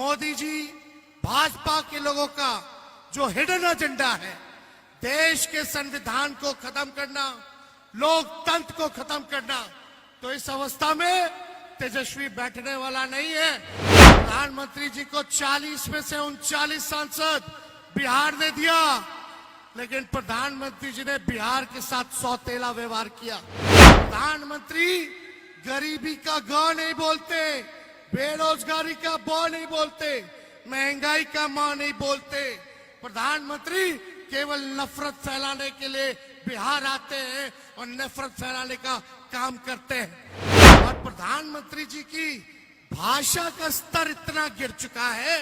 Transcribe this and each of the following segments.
मोदी जी भाजपा के लोगों का जो हिडन एजेंडा है, देश के संविधान को खत्म करना, लोकतंत्र को खत्म करना, तो इस अवस्था में तेजस्वी बैठने वाला नहीं है। प्रधानमंत्री जी को 40 में से 39 सांसद बिहार ने दिया, लेकिन प्रधानमंत्री जी ने बिहार के साथ सौतेला व्यवहार किया। प्रधानमंत्री गरीबी का ग नहीं बोलते, बेरोजगारी का ब नहीं बोलते, महंगाई का मां नहीं बोलते। प्रधानमंत्री केवल नफरत फैलाने के लिए बिहार आते हैं और नफरत फैलाने का काम करते हैं। और प्रधानमंत्री जी की भाषा का स्तर इतना गिर चुका है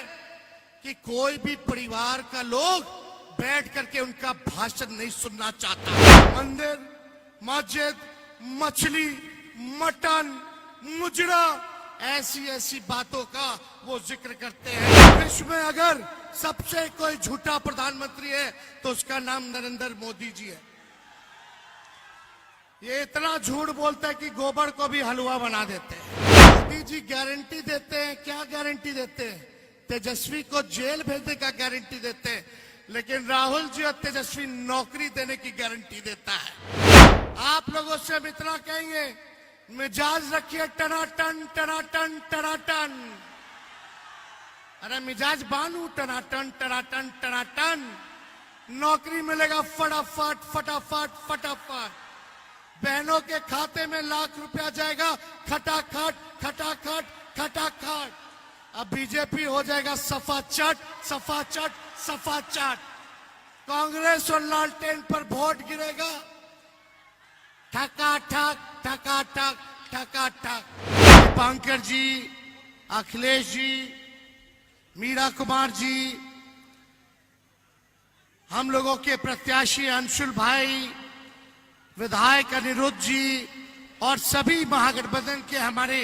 कि कोई भी परिवार का लोग बैठ करके उनका भाषण नहीं सुनना चाहता। मंदिर, मस्जिद, मछली, मटन, मुजरा, ऐसी ऐसी बातों का वो जिक्र करते हैं। विश्व में अगर सबसे कोई झूठा प्रधानमंत्री है तो उसका नाम नरेंद्र मोदी जी है। ये इतना झूठ बोलता है कि गोबर को भी हलवा बना देते हैं। मोदी जी गारंटी देते हैं, क्या गारंटी देते हैं? तेजस्वी को जेल भेजने का गारंटी देते हैं, लेकिन राहुल जी और तेजस्वी नौकरी देने की गारंटी देता है। आप लोगों से हम इतना कहेंगे, मिजाज रखिए टनाटन टनाटन टनाटन। अरे मिजाज बानू टनाटन टनाटन टनाटन। नौकरी मिलेगा फटाफट फटाफट फटाफट। बहनों के खाते में लाख रुपया जाएगा खटाखट खटाखट खटाखट। अब बीजेपी हो जाएगा सफा चट सफा चट सफा चट। कांग्रेस और लालटेन पर वोट गिरेगा ठका ठक ठका ठक ठका ठक। दीपांकर जी, अखिलेश जी, मीरा कुमार जी, हम लोगों के प्रत्याशी अंशुल भाई, विधायक अनिरुद्ध जी और सभी महागठबंधन के हमारे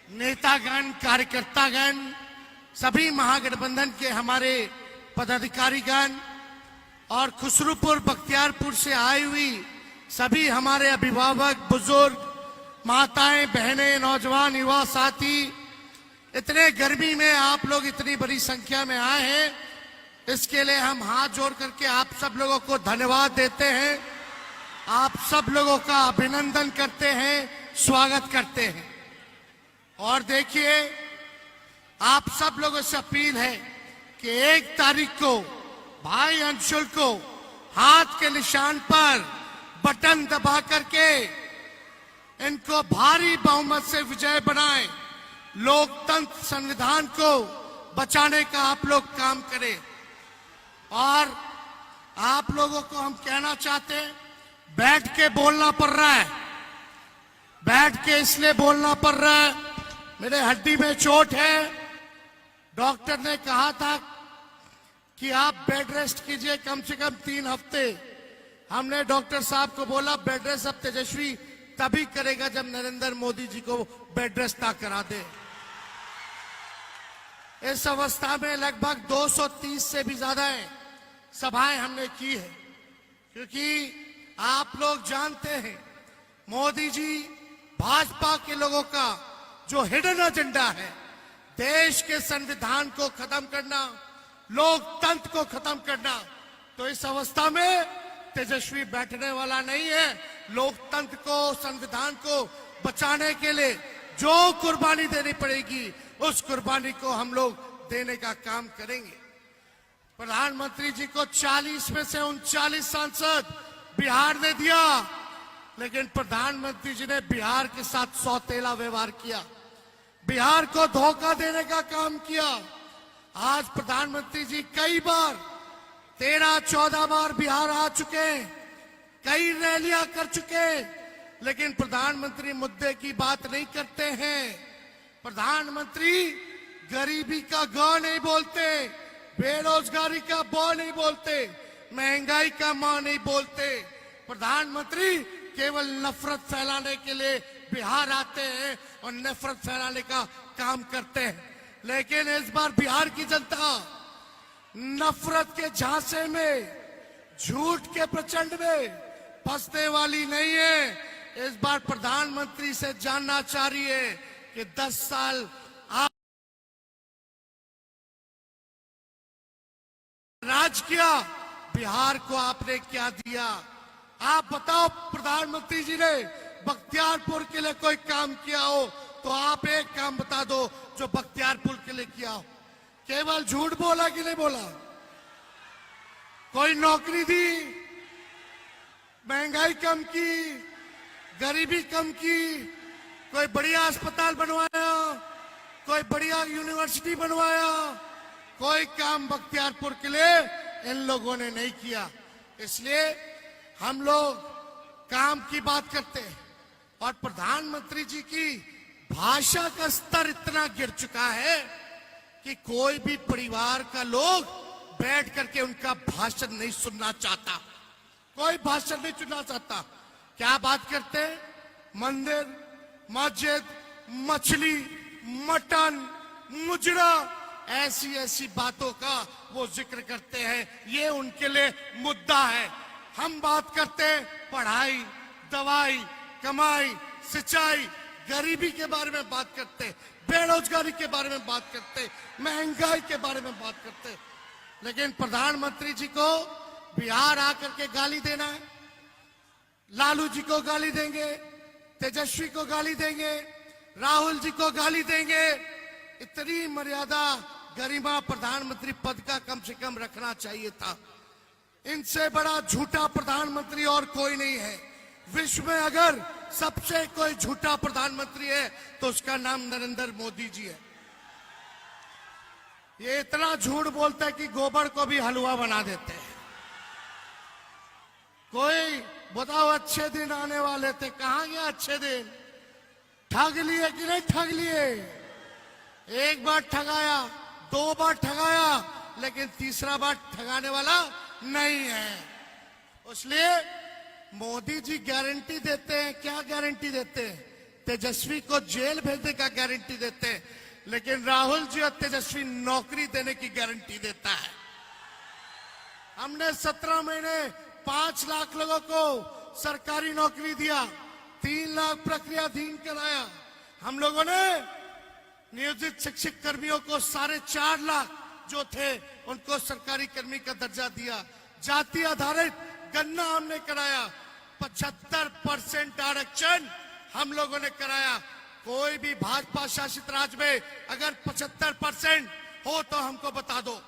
नेतागण, कार्यकर्तागण, सभी महागठबंधन के हमारे पदाधिकारीगण और खुसरूपुर बख्तियारपुर से आई हुई सभी हमारे अभिभावक, बुजुर्ग, माताएं, बहनें, नौजवान, युवा साथी, इतने गर्मी में आप लोग इतनी बड़ी संख्या में आए हैं, इसके लिए हम हाथ जोड़ करके आप सब लोगों को धन्यवाद देते हैं। आप सब लोगों का अभिनंदन करते हैं, स्वागत करते हैं। और देखिए, आप सब लोगों से अपील है कि 1 तारीख को भाई अंशुल को हाथ के निशान पर बटन दबा करके इनको भारी बहुमत से विजय बनाएं। लोकतंत्र, संविधान को बचाने का आप लोग काम करें। और आप लोगों को हम कहना चाहते हैं, बैठ के बोलना पड़ रहा है, बैठ के इसलिए बोलना पड़ रहा है, मेरे हड्डी में चोट है। डॉक्टर ने कहा था कि आप बेड रेस्ट कीजिए कम से कम 3 हफ्ते। हमने डॉक्टर साहब को बोला बेड रेस्ट अब तेजस्वी तभी करेगा जब नरेंद्र मोदी जी को बेड रेस्ट ना करा दे। इस अवस्था में लगभग 230 से भी ज्यादा सभाएं हमने की है, क्योंकि आप लोग जानते हैं मोदी जी भाजपा के लोगों का जो हिडन एजेंडा है, देश के संविधान को खत्म करना, लोकतंत्र को खत्म करना, तो इस अवस्था में तेजस्वी बैठने वाला नहीं है। लोकतंत्र को, संविधान को बचाने के लिए जो कुर्बानी देनी पड़ेगी उस कुर्बानी को हम लोग देने का काम करेंगे। प्रधानमंत्री जी को 40 में से 39 सांसद बिहार ने दिया, लेकिन प्रधानमंत्री जी ने बिहार के साथ सौतेला व्यवहार किया, बिहार को धोखा देने का काम किया। आज प्रधानमंत्री जी कई बार 13-14 बार बिहार आ चुके, कई रैलियां कर चुके, लेकिन प्रधानमंत्री मुद्दे की बात नहीं करते हैं। प्रधानमंत्री गरीबी का ग नहीं बोलते, बेरोजगारी का ब नहीं बोलते, महंगाई का मां नहीं बोलते। प्रधानमंत्री केवल नफरत फैलाने के लिए बिहार आते हैं और नफरत फैलाने का काम करते हैं। लेकिन इस बार बिहार की जनता नफरत के झांसे में, झूठ के प्रचंड में फंसने वाली नहीं है। इस बार प्रधानमंत्री से जानना चाह रही है कि 10 साल राज किया, बिहार को आपने क्या दिया? आप बताओ प्रधानमंत्री जी ने बख्तियारपुर के लिए कोई काम किया हो तो आप एक काम बता दो जो बख्तियारपुर के लिए किया हो। केवल झूठ बोला कि नहीं बोला? कोई नौकरी दी, महंगाई कम की, गरीबी कम की, कोई बढ़िया अस्पताल बनवाया, कोई बढ़िया यूनिवर्सिटी बनवाया, कोई काम बख्तियारपुर के लिए इन लोगों ने नहीं किया। इसलिए हम लोग काम की बात करते हैं और प्रधानमंत्री जी की भाषा का स्तर इतना गिर चुका है कि कोई भी परिवार का लोग बैठ करके उनका भाषण नहीं सुनना चाहता, कोई भाषण नहीं सुनना चाहता। क्या बात करते हैं? मंदिर, मस्जिद, मछली, मटन, मुजरा, ऐसी ऐसी बातों का वो जिक्र करते हैं, ये उनके लिए मुद्दा है। हम बात करते हैं पढ़ाई, दवाई, कमाई, सिंचाई, गरीबी के बारे में बात करते हैं, बेरोजगारी के बारे में बात करते हैं, महंगाई के बारे में बात करते हैं। लेकिन प्रधानमंत्री जी को बिहार आकर के गाली देना है, लालू जी को गाली देंगे, तेजस्वी को गाली देंगे, राहुल जी को गाली देंगे। इतनी मर्यादा, गरिमा प्रधानमंत्री पद का कम से कम रखना चाहिए था। इनसे बड़ा झूठा प्रधानमंत्री और कोई नहीं है विश्व में। अगर सबसे कोई झूठा प्रधानमंत्री है तो उसका नाम नरेंद्र मोदी जी है। ये इतना झूठ बोलते हैं कि गोबर को भी हलवा बना देते हैं। कोई बताओ अच्छे दिन आने वाले थे, कहां गया अच्छे दिन? ठग लिए कि नहीं ठग लिए? एक बार ठगाया, दो बार ठगाया, लेकिन तीसरा बार ठगाने वाला नहीं है। इसलिए मोदी जी गारंटी देते हैं, क्या गारंटी देते हैं? तेजस्वी को जेल भेजने का गारंटी देते हैं, लेकिन राहुल जी और तेजस्वी नौकरी देने की गारंटी देता है। हमने 17 महीने 5 लाख लोगों को सरकारी नौकरी दिया, 3 लाख प्रक्रियाधीन कराया। हम लोगों ने नियोजित शिक्षक कर्मियों को 4.5 लाख जो थे उनको सरकारी कर्मी का दर्जा दिया। जाति आधारित गणना हमने कराया, 75% आरक्षण हम लोगों ने कराया। कोई भी भाजपा शासित राज्य में अगर 75% हो तो हमको बता दो।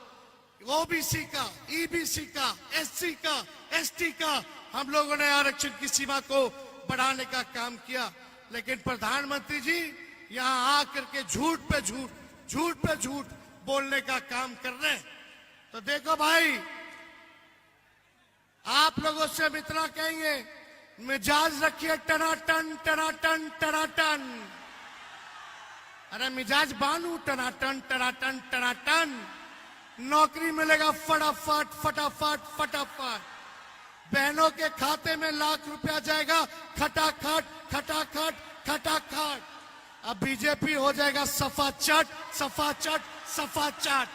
ओबीसी का, ईबीसी का, एससी का, एसटी का हम लोगों ने आरक्षण की सीमा को बढ़ाने का काम किया। लेकिन प्रधानमंत्री जी यहां आकर के झूठ पे झूठ, झूठ पे झूठ बोलने का काम कर रहे हैं। तो देखो भाई, आप लोगों से हम इतना कहेंगे, मिजाज रखिए टनाटन टनाटन टनाटन। अरे मिजाज बानू टनाटन टनाटन टनाटन। नौकरी मिलेगा फटाफट फटाफट फटाफट। बहनों के खाते में लाख रुपया जाएगा खटाखट खटाखट खटाखट। अब बीजेपी हो जाएगा सफा चट सफा चट सफा चट।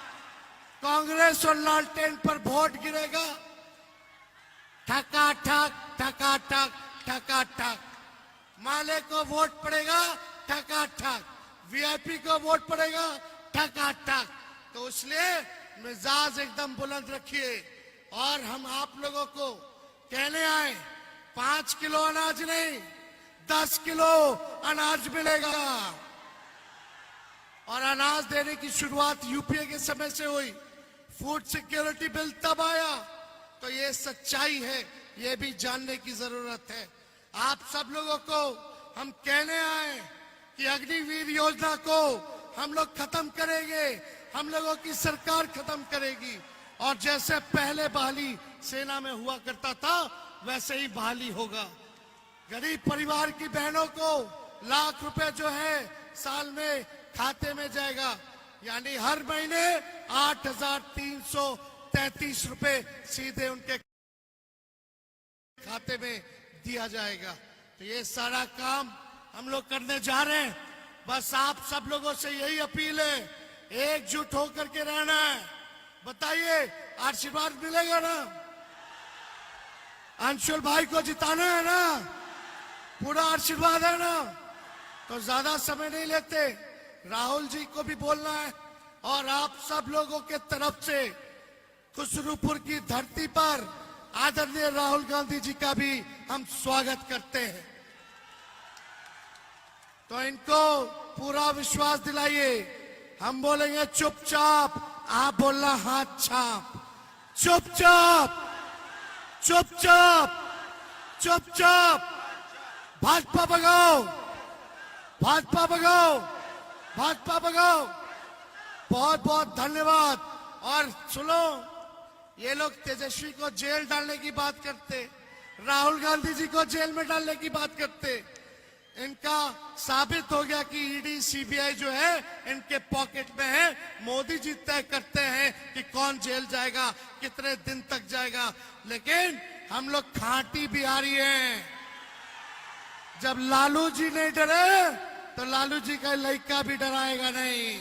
कांग्रेस और लालटेन पर वोट गिरेगा ठका ठक ठका ठक ठका ठक। माले को वोट पड़ेगा ठका ठक, वीआईपी को वोट पड़ेगा ठका ठक। तो इसलिए मिजाज एकदम बुलंद रखिए। और हम आप लोगों को कहने आए, 5 किलो अनाज नहीं 10 किलो अनाज मिलेगा। और अनाज देने की शुरुआत यूपीए के समय से हुई। फूड सिक्योरिटी बिल तब आया। तो ये सच्चाई है, ये भी जानने की जरूरत है। आप सब लोगों को हम कहने आए कि अग्निवीर योजना को हम लोग खत्म करेंगे, हम लोगों की सरकार खत्म करेगी। और जैसे पहले बहाली सेना में हुआ करता था वैसे ही बहाली होगा। गरीब परिवार की बहनों को लाख रुपए जो है साल में खाते में जाएगा, यानी हर महीने 8,333 रुपए सीधे उनके खाते में दिया जाएगा। तो ये सारा काम हम लोग करने जा रहे हैं। बस आप सब लोगों से यही अपील है, एकजुट होकर के रहना है। बताइए, आशीर्वाद मिलेगा ना? अंशुल भाई को जिताना है ना? पूरा आशीर्वाद है ना? तो ज्यादा समय नहीं लेते, राहुल जी को भी बोलना है और आप सब लोगों के तरफ से खुसरूपुर की धरती पर आदरणीय राहुल गांधी जी का भी हम स्वागत करते हैं। तो इनको पूरा विश्वास दिलाइए। हम बोलेंगे चुपचाप, आप बोलना हाथ छाप। चुपचाप, चुपचाप, चुपचाप। भाजपा भगाओ, भाजपा भगाओ, भाजपा भगाओ। बहुत बहुत धन्यवाद। और सुनो, ये लोग तेजस्वी को जेल डालने की बात करते, राहुल गांधी जी को जेल में डालने की बात करते। इनका साबित हो गया कि ईडी सीबीआई जो है इनके पॉकेट में है। मोदी जी तय करते हैं कि कौन जेल जाएगा, कितने दिन तक जाएगा। लेकिन हम लोग खांटी बिहारी हैं। जब लालू जी नहीं डरे तो लालू जी का लड़का भी डराएगा नहीं।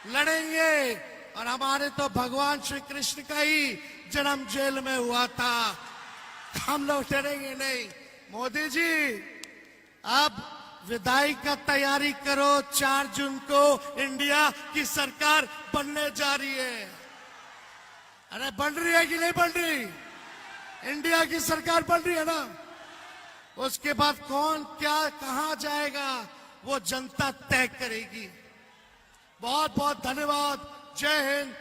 लड़ेंगे। और हमारे तो भगवान श्री कृष्ण का ही जन्म जेल में हुआ था। हम लोग डरेंगे नहीं। मोदी जी, अब विदाई का तैयारी करो। 4 जून को इंडिया की सरकार बनने जा रही है। अरे बन रही है कि नहीं बन रही? इंडिया की सरकार बन रही है ना। उसके बाद कौन क्या कहां जाएगा वो जनता तय करेगी। बहुत बहुत धन्यवाद। जय हिंद,